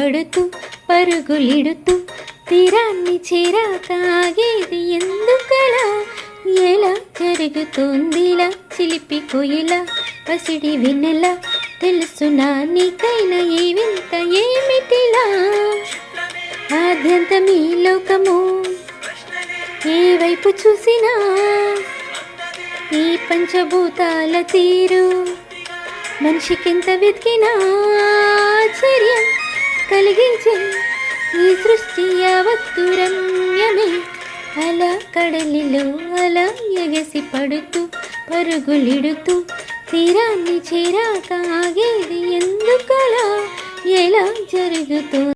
పడుతూ పరుగులిడుతూ తీరాన్ని చేరాక ఆగేది ఎందుకలా? ఎలా జరుగుతోందిలా చిలిపి కోయిలా పసిడి వెన్నెలా? తెలుసునా నీకైనా ఏ వింత ఏమిటిలా? ఆద్యంతమీ లోకము ఏ వైపు చూసినా ఈ పంచభూతాల తీరు మనిషికెంత వెతికినా ఆశ్చర్యం కలిగించే ఈ సృష్టి యావత్తు రమ్యమే. అలా కడలిలో అలా ఎగసి పడుతూ పరుగులిడుతూ తీరాన్ని చేరాక ఆగేది ఎందుకలా? ఎలా జరుగుతూ